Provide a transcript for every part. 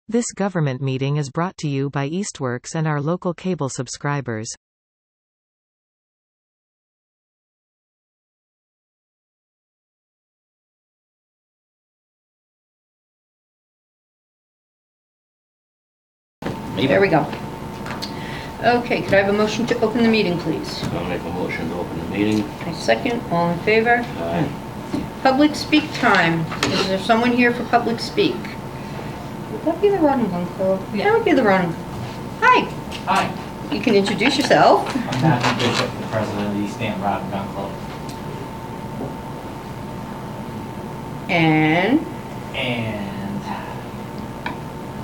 This government meeting is brought to you by Eastworks and our local cable subscribers. There we go. Okay, could I have a motion to open the meeting, please? I'll make a motion to open the meeting. I second. All in favor? Aye. Public speak time. Is there someone here for public speak? Would that be the Rodham Gun Club? Yeah. That would be the Rodham. Hi. Hi, You can introduce yourself. I'm Matthew Bishop, the president of the Easthampton Gun Club, And and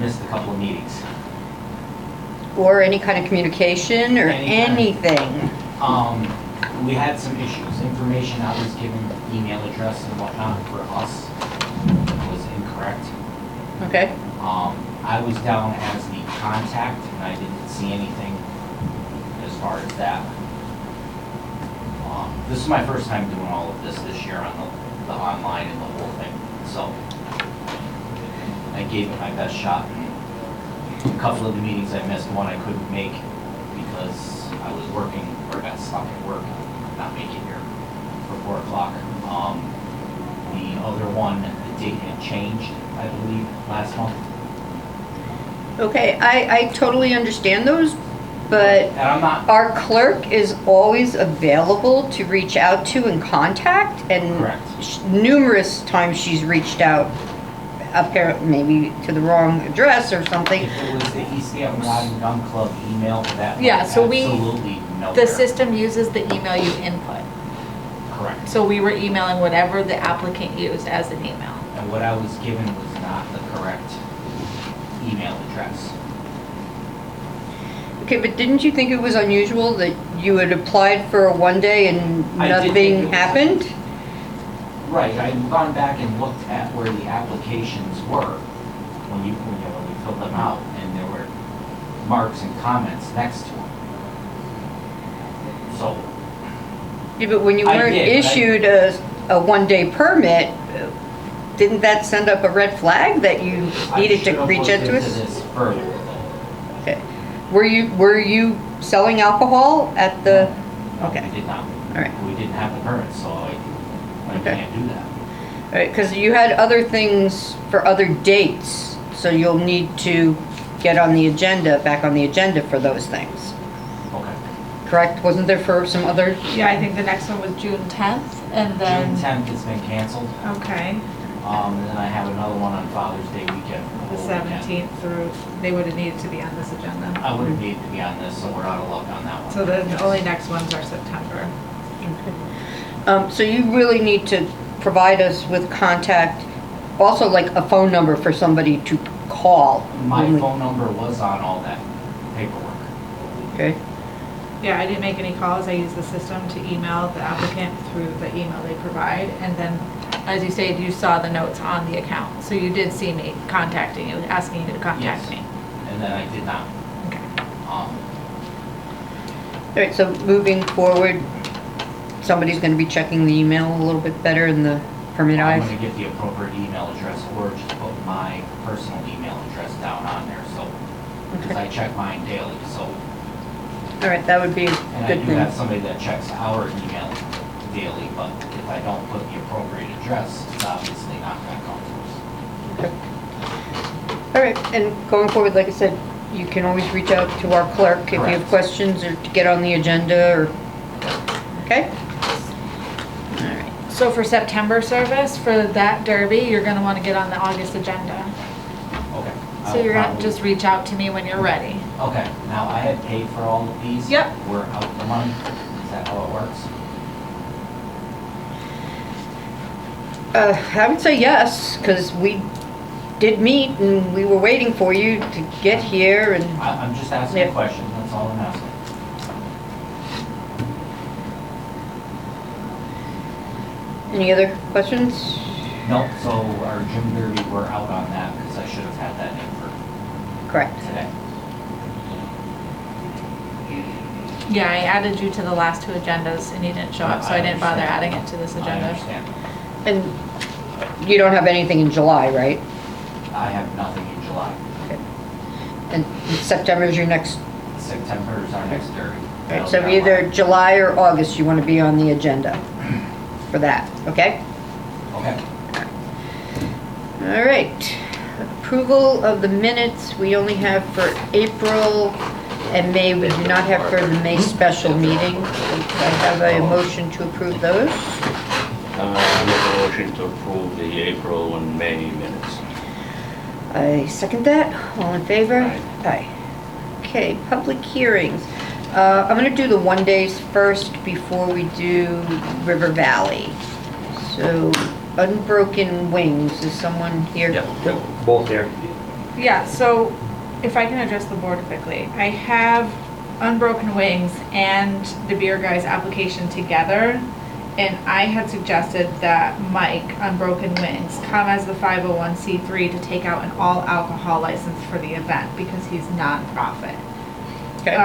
missed a couple of meetings. or any kind of communication or Any kind. anything. We had some issues. Information I was given, email address and whatnot for us was incorrect. Okay. I was down as the contact and I didn't see anything as far as that. This is my first time doing all of this year on the online and the whole thing, so I gave it my best shot. A couple of the meetings I missed, one I couldn't make because I was working or got stuck at work, not make it here for 4 o'clock. The other one, the date had changed, I believe, last month. Okay, I totally understand those, but And I'm not, our clerk is always available to reach out to and contact, and Correct. Numerous times she's reached out, apparently maybe to the wrong address or something. if it was the Easthampton Rod and Gun Club email, that Yeah, went so we- absolutely nowhere. The system uses the email you input. Correct. So we were emailing whatever the applicant used as an email. And what I was given was not the correct email address. Okay, but didn't you think it was unusual that you had applied for a one day and I did think it nothing was- happened? Right, I've gone back and looked at where the applications were when you filled them out, and there were marks and comments next to them. So, Yeah, but when you I weren't did, but I- issued a one-day permit, didn't that send up a red flag that you needed to reach out to I should have looked us? into this further, though. Okay. Were you selling alcohol at the? No, Okay. we did not. All right. We didn't have the permit, so I Okay. can't do that. All right, because you had other things for other dates, so you'll need to get on the agenda, back on the agenda for those things. Okay. Correct? Wasn't there for some other? Yeah, I think the next one was June 10th, and then. June 10th has been canceled, Okay, and then I have another one on Father's Day weekend. the whole weekend. 17th through, they would have needed to be on this agenda. I would have needed to be on this, so we're out of luck on that one. So the only next ones are September. So you really need to provide us with contact, also like a phone number for somebody to call. My when we- phone number was on all that paperwork. Okay, Yeah, I didn't make any calls. I used the system to email the applicant through the email they provide. And then, as you said, you saw the notes on the account. So you did see me contacting you, asking you to contact Yes. me. And then I did not. Okay. all right, so moving forward, somebody's gonna be checking the email a little bit better in the permit I'm eyes? gonna get the appropriate email address or just put my personal email address down on there, so, because I check mine daily, so. All right, that would be a And I good do have thing. somebody that checks our email daily, but if I don't put the appropriate address, it's obviously not gonna come to us. All right, and going forward, like I said, you can always reach out to our clerk if you have Correct. questions or to get on the agenda or, okay? All right. So for September service, for that derby, you're gonna wanna get on the August agenda. Okay. So you're gonna just reach out to me when you're ready. Okay, now I had paid for all of these. Yep. We're out the money, is that how it works? I would say yes, because we did meet and we were waiting for you to get here and, I'm just asking Yeah. a question, that's all I'm asking. any other questions? No, so our June derby, we're out on that, because I should have had that in for Correct. today. Yeah, I added you to the last two agendas and you didn't show up, so I didn't bother adding it to this I agenda. understand. And you don't have anything in July, right? I have nothing in July. Okay. And September is your next, September is our next hearing. right, so either July or August, you want to be on the agenda for that, okay? Okay. All right. Approval of the minutes, we only have for April and May. We do not have for the May special meeting. I have a motion to approve those. Make a motion to approve the April and May minutes. I second that. All in favor? Aye. Aye. Okay, public hearings. I'm going to do the 1 days first before we do River Valley. So, Unbroken Wings, is someone here? Both there. Yeah, so if I can address the board quickly, I have Unbroken Wings and the Beer Guy's application together, and I had suggested that Mike, Unbroken Wings, come as the 501c3 to take out an all alcohol license for the event because he's nonprofit. Okay.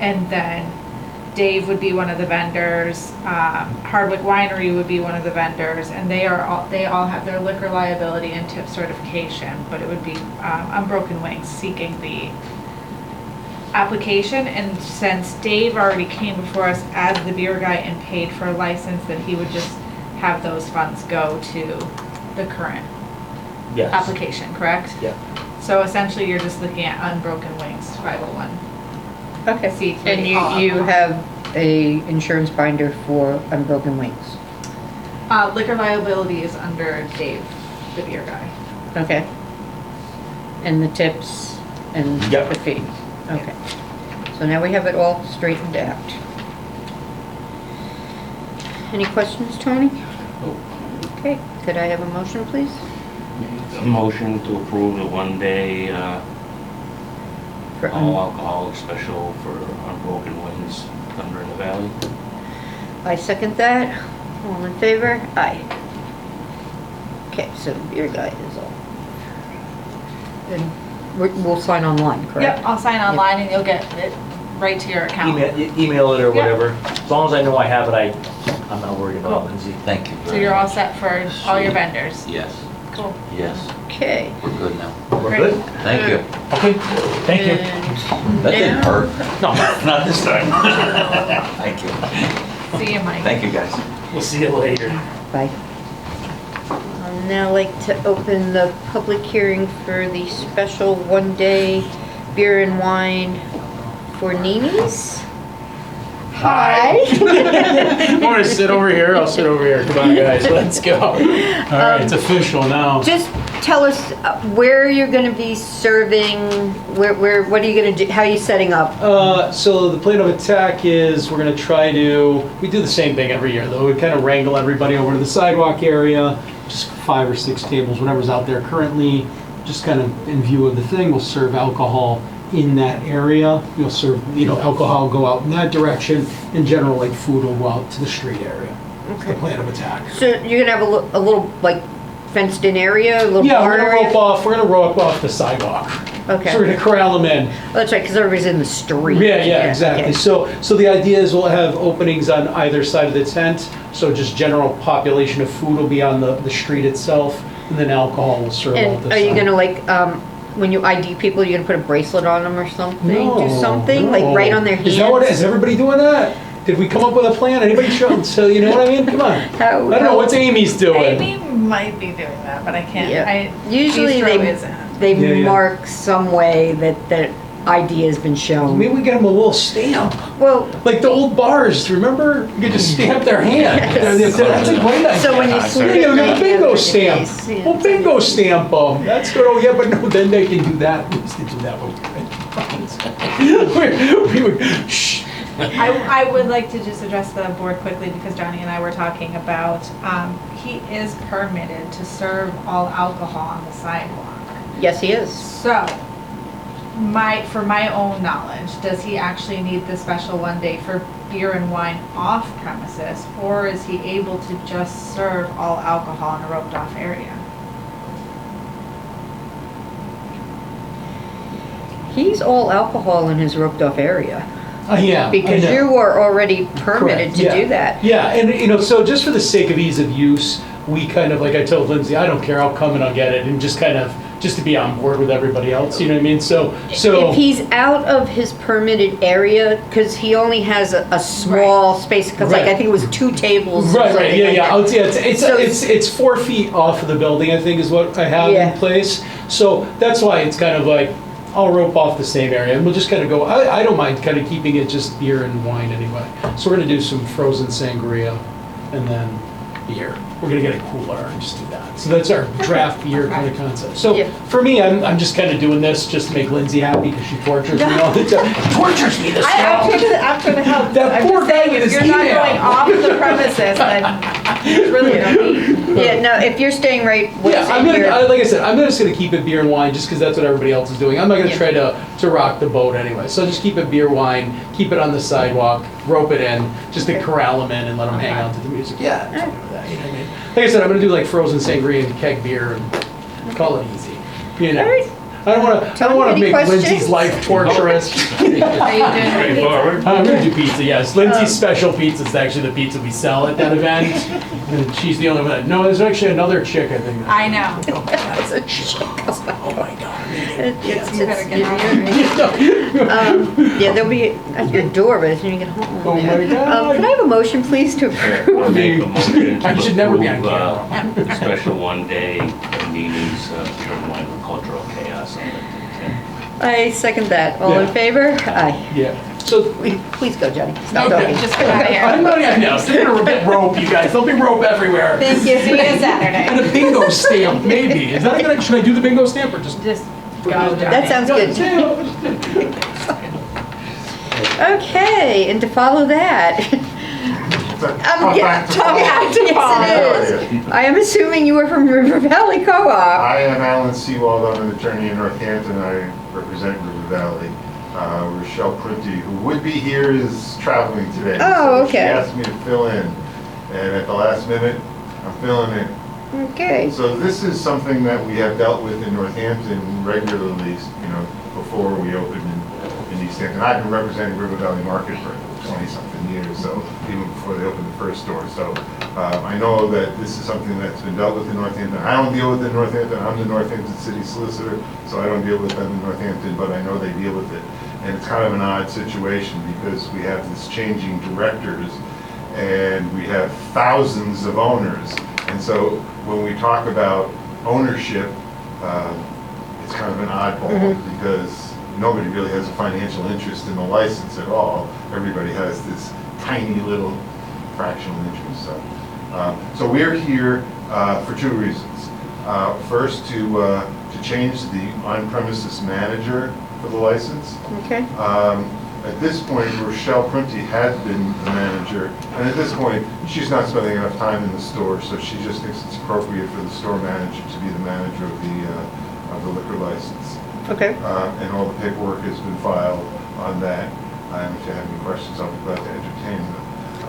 And then Dave would be one of the vendors, Hardwick Winery would be one of the vendors, and they all have their liquor liability and tip certification, but it would be Unbroken Wings seeking the application. And since Dave already came before us as the beer guy and paid for a license, then he would just have those funds go to the current Yes. application, correct? Yeah. So essentially, you're just looking at Unbroken Wings 501. Okay. C3 And you all have a insurance binder for Unbroken Wings? Liquor liability is under Dave, the beer guy. Okay. And the tips and Yep. the fee? Okay. So now we have it all straightened out. Any questions, Tony? Nope. Okay, could I have a motion, please? A motion to approve the 1 day For all alcoholic special for Unbroken Wings Thunder in the Valley. I second that. All in favor? Aye. Okay, so the beer guy is all. And we'll sign online, correct? Yep, I'll sign online and you'll get it right to your account. Email it or Yep. whatever. As long as I know I have it, I'm not worried about Cool. it, Lindsay. Thank you. So you're all set for all your vendors? Yes, Cool. yes, Okay. we're good now. We're Great. good? Thank you. Okay, thank you. And That didn't now- hurt. No, not this time. Thank you. See you, Mike. Thank you, guys. We'll see you later. Bye. I'd now like to open the public hearing for the special 1 day beer and wine for Nini's. Hi. Want to sit over here? I'll sit over here. Come on, guys, let's go. All right, it's official now. Just tell us where you're going to be serving, what are you going to do, how are you setting up? So the plan of attack is we're going to try to, we do the same thing every year though. We kind of wrangle everybody over to the sidewalk area, just 5 or 6 tables, whatever's out there currently, just kind of in view of the thing. We'll serve alcohol in that area. You'll serve, alcohol go out in that direction. In general, like food will go out to the street area. That's the plan of attack. So you're going to have a little like fenced in area, a little Yeah, bar we're area? gonna rope off the sidewalk. Okay. So we're gonna corral them in. Oh, that's right, because everybody's in the street. Yeah, exactly. okay. So the idea is we'll have openings on either side of the tent. So just general population of food will be on the street itself, and then alcohol will serve out And this are you side. going to like, when you ID people, you're going to put a bracelet on them or something? Do something, like no. right on their hands? Is that what it is? Everybody doing that? Did we come up with a plan? Anybody show? So you know what I mean? Come on. I don't know. What's Amy's doing? Amy might be doing that, but I can't. Yeah. Usually Bistro they isn't. they mark some way that ID has been shown. Maybe we get them a little stamp. Well, Like the old bars, remember? You could just stamp their hand. Yes. That's a great idea. so when you slip Yeah, your we have a hand bingo under stamp. these, yeah. Well, bingo stamp them. That's good. Oh, yeah, but no, then they can do that. We used to do that. We would, shh. I would like to just address the board quickly because Johnny and I were talking about, he is permitted to serve all alcohol on the sidewalk. Yes, he is. So, for my own knowledge, does he actually need the special 1 day for beer and wine off premises, or is he able to just serve all alcohol in a roped off area? He's all alcohol in his roped off area. Yeah. Because I know. you are already permitted Correct, to yeah. do that. Yeah, and so just for the sake of ease of use, we kind of, like I told Lindsay, I don't care, I'll come and I'll get it, and just kind of just to be on board with everybody else, you know what I mean? So. If he's out of his permitted area, because he only has a small space, because like, I think it was 2 tables. or Right, something yeah, like yeah. that. So- It's 4 feet off of the building, I think is what I have Yeah. in place. So that's why it's kind of like, I'll rope off the same area, and we'll just kind of go, I don't mind kind of keeping it just beer and wine anyway. So we're gonna do some frozen sangria, and then beer. We're gonna get a cooler and just do that. So that's our draft beer kind of concept. So Yeah. for me, I'm just kind of doing this just to make Lindsay happy, because she tortures me all the time. Tortures me this I'm much. gonna help. That I'm poor just saying, guy with if his you're not email. going off the premises, then there's really no need. Yeah, no, if you're staying right what's Yeah, in here. like I said, I'm just gonna keep it beer and wine, just because that's what everybody else is doing. I'm not gonna Yeah. try to rock the boat anyway. So just keep it beer, wine, keep it on the sidewalk, rope it in, just to corral them in and let them hang out to the music. Yeah, I'm fine with that, you know what I mean? Like I said, I'm gonna do like frozen sangria and keg beer and call it easy, you know? All right. I don't wanna Any make questions? Lindsay's life torturous. Are you doing Straightforward. I'm gonna do pizza, yes. Lindsay's special pizza is actually the pizza we sell at that event. And she's the only one that, no, there's actually another chick, I think. I know. That's a chick. Oh my God. It's- You better it's- get on it. Yeah, they'll be at your door by the time you get home. Oh my God. Can I have a motion, please, to I'll approve? make a motion to I should never be on approve, special one-day Nini's beer and wine with cultural chaos on the 10th. I second that. All in Yeah. favor? Aye. Yeah, so. Please go, Jenny. Stop Okay. talking. Just get out of I'm here. not even, no, they're gonna get rope, you guys, there'll be rope everywhere. Thank you. See you Saturday. And a bingo stamp, maybe, is that gonna, should I do the bingo stamp or just? Just go, That Johnny. sounds good. Okay, and to follow that, Back to Paul. yes, it is. I am assuming you are from River Valley Co-op. I am Alan Seawald, I'm an attorney in Northampton, I represent River Valley. Rochelle Prunty, who would be here, is traveling today. Oh, So okay. She asked me to fill in, and at the last minute, I'm filling in. Okay. So this is something that we have dealt with in Northampton regularly, you know, before we opened in Easthampton. I've been representing River Valley Market for 20-something years, so even before they opened the first store. So I know that this is something that's been dealt with in Northampton. I don't deal with it in Northampton. I'm the Northampton City Solicitor, so I don't deal with them in Northampton, but I know they deal with it. And it's kind of an odd situation because we have this changing directors and we have thousands of owners. And so when we talk about ownership, it's kind of an oddball because nobody really has a financial interest in the license at all. Everybody has this tiny little fractional interest. So we're here for 2 reasons. First, to change the on-premises manager for the license. Okay. At this point, Rochelle Prunty had been the manager, and at this point, she's not spending enough time in the store, so she just thinks it's appropriate for the store manager to be the manager of the liquor license. Okay. And all the paperwork has been filed on that. And if you have any questions, I'll be glad to entertain them.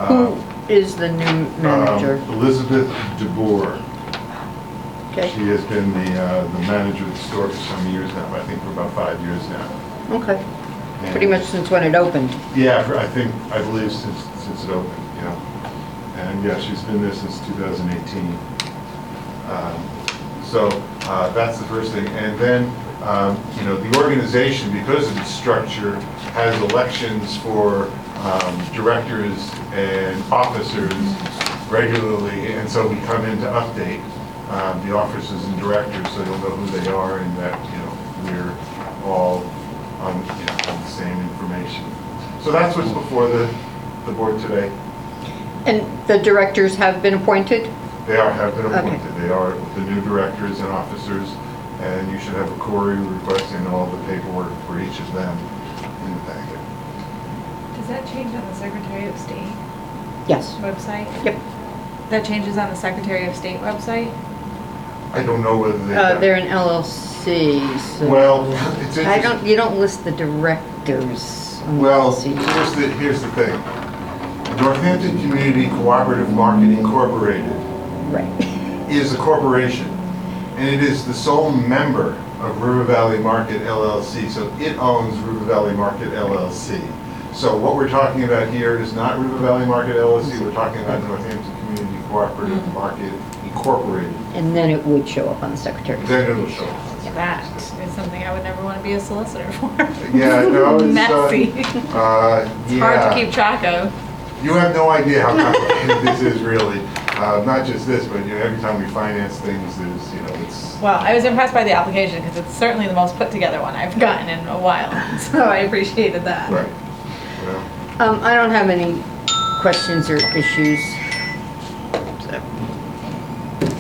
Who is the new manager? Elizabeth DeBoer. Okay. She has been the manager of the store for some years now, I think for about 5 years now. Okay. And- Pretty much since when it opened. Yeah, I believe since it opened, you know. And yeah, she's been there since 2018. So that's the first thing. And then, you know, the organization, because of its structure, has elections for directors and officers regularly. And so we come in to update the officers and directors so you'll know who they are and that, you know, we're all on the same information. So that's what's before the board today. And the directors have been appointed? They have been Okay. appointed. They are the new directors and officers, and you should have a query requesting all the paperwork for each of them in the packet. Does that change on the Secretary of State Yes. website? Yep. That changes on the Secretary of State website? I don't know whether They're an LLC, so. Well, it's interesting. You don't list the directors on the Well, LLC. here's the thing. Northampton Community Cooperative Market Incorporated Right. is a corporation, and it is the sole member of River Valley Market LLC, so it owns River Valley Market LLC. So what we're talking about here is not River Valley Market LLC, we're talking about Northampton Community Cooperative Market Incorporated. And then it would show up on the Secretary. Then it'll show up on the That is something I would never want to be a solicitor for. Yeah, no, it's, Messy. It's hard yeah. to keep track of. You have no idea how complicated this is really. Not just this, but every time we finance things, there's, it's. Well, I was impressed by the application because it's certainly the most put together one I've gotten in a while. So I appreciated that. Right. Well, I don't have any questions or issues.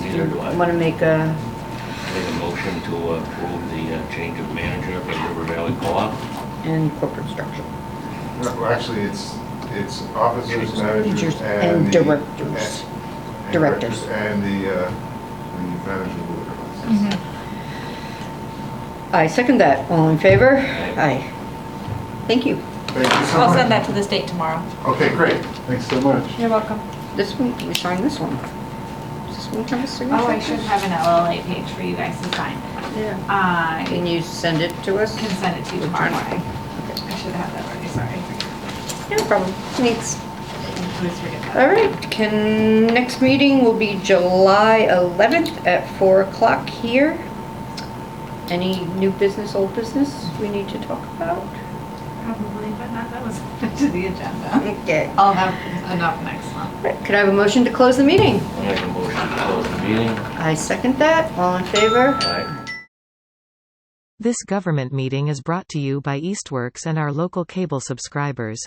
Neither do I. Want to make a, Make a motion to approve the change of manager for River Valley Co-op. and corporate structure. no, actually, it's officers, managers, And the- directors. and Directors. And the manager of the liquor license. I second that. All in favor? Aye. Aye. Thank you. Thank you so I'll much. send that to the state tomorrow. Okay, great. Thanks so much. You're welcome. This one, we sign this one. Does this one have a signature? Oh, I should have an LLA page for you guys to sign. Yeah. I Can you send it to us? can send it to you tomorrow Return. morning. I should have that ready, sorry. No problem. Thanks. Please forget that. All right, next meeting will be July 11th at 4 o'clock here. Any new business, old business we need to talk about? Probably, but not that was to the agenda. Okay. I'll have enough next month. Right, could I have a motion to close the meeting? I'll make a motion to close the meeting. I second that. All in favor? Aye. This government meeting is brought to you by Eastworks and our local cable subscribers.